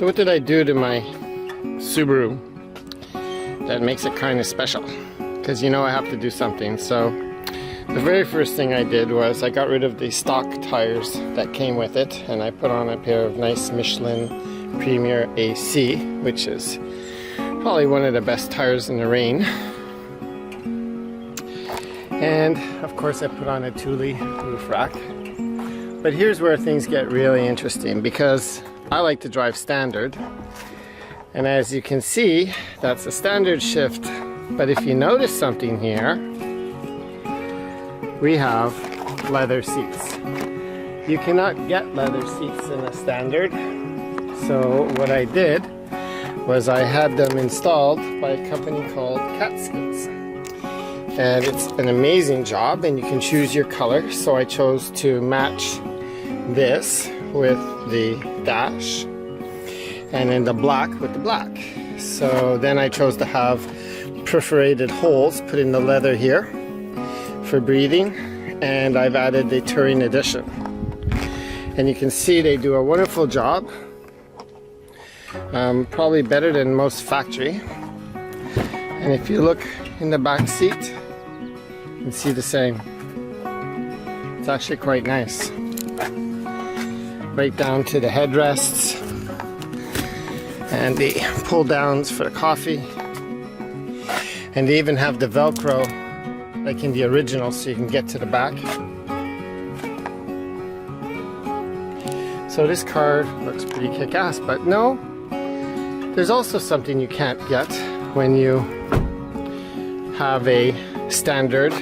So what did I do to my Subaru that makes it kind of special? Because you know I have to do something. So the very first thing I did was I got rid of the stock tires that came with it, and I put on a pair of nice Michelin Premier AC, which is probably one of the best tires in the rain. And of course I put on a Thule roof rack. But here's where things get really interesting, because I like to drive standard. And as you can see, that's a standard shift. But if you notice something here, we have leather seats. You cannot get leather seats in a standard. So what I did was I had them installed by a company called Katzkin. And it's an amazing job, and you can choose your color. So I chose to match this with the dash, and then the black with the black. So then I chose to have perforated holes put in the leather here for breathing, and I've added the Touring Edition. And you can see they do a wonderful job, probably better than most factory. And if you look in the back seat, you can see the same. It's actually quite nice. Right down to the headrests and the pull downs for the coffee. And they even have the Velcro like in the original, so you can get to the back. So this car looks pretty kick-ass, but no, there's also something you can't get when you have a standard,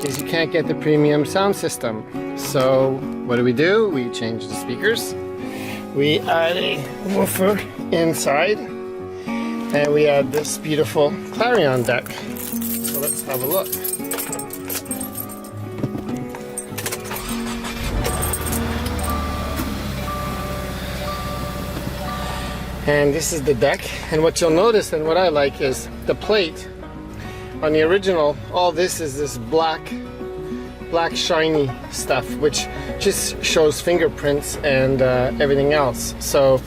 is you can't get the premium sound system. So what do? We change the speakers. We add a woofer inside, and we add this beautiful Clarion Deck. So let's have a look. And this is the deck, and what you'll notice, and what I like, is the plate. On the original, all this is this black shiny stuff, which just shows fingerprints and everything else. So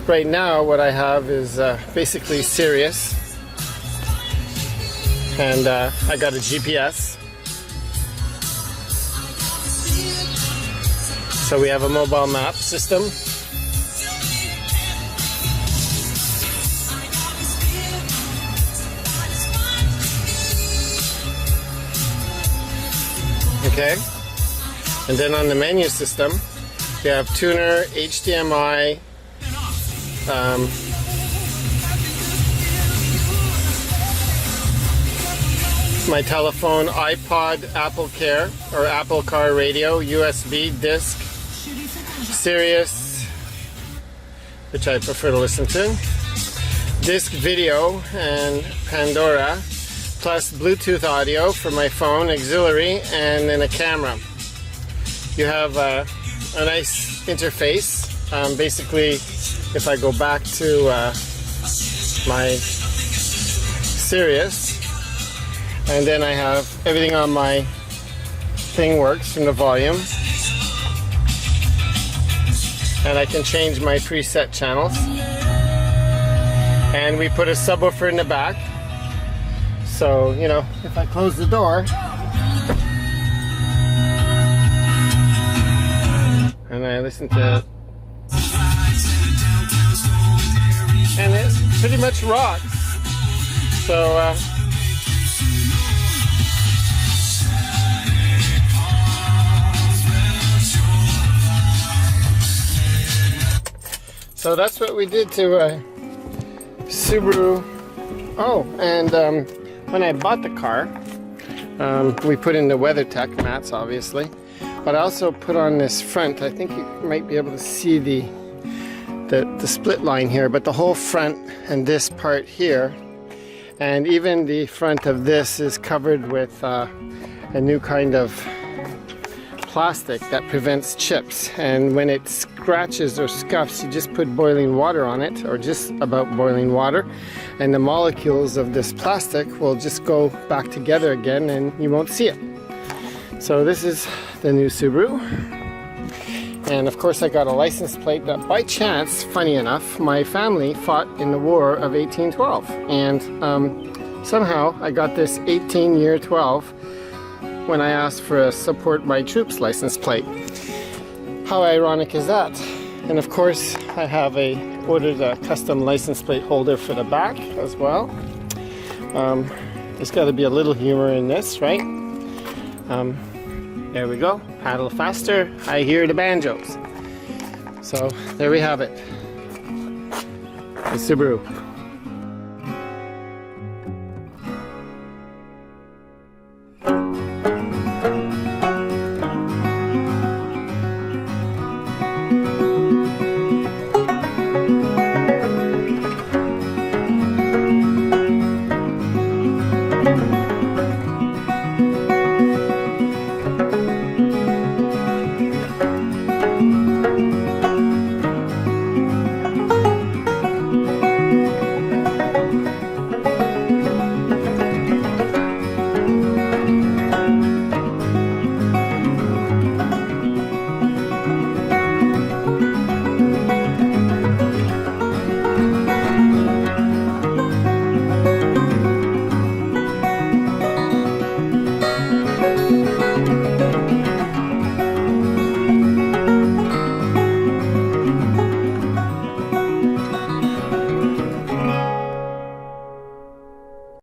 right now what I have is basically Sirius, and I got a GPS. So we have a mobile map system. Okay, and then on the menu system, you have tuner, HDMI, my telephone, iPod, Apple Care or Apple Car Radio, USB, disc, Sirius, which I prefer to listen to, disc video, and Pandora, plus Bluetooth audio for my phone, auxiliary, and then a camera. You have a nice interface. Basically, if I go back to my Sirius, and then I have everything on my thing works from the volume, and I can change my preset channels. And we put a subwoofer in the back. So, you know, if I close the door and I listen to it, and it pretty much rocks. So, so that's what we did to Subaru. Oh, and when I bought the car, we put in the WeatherTech mats, obviously, but I also put on this front. I think you might be able to see the split line here, but the whole front and this part here, and even the front of this is covered with a new kind of plastic that prevents chips. And when it scratches or scuffs, you just put boiling water on it, or just about boiling water, and the molecules of this plastic will just go back together again and you won't see it. So this is the new Subaru, And of course I got a license plate that by chance, funny enough, my family fought in the War of 1812. And somehow I got this 18-year 12 when I asked for a Support My Troops license plate. How ironic is that? And of course I have ordered a custom license plate holder for the back as well. There's got to be a little humor in this, right? There we go. Paddle faster, I hear the banjos. So there we have it. The Subaru.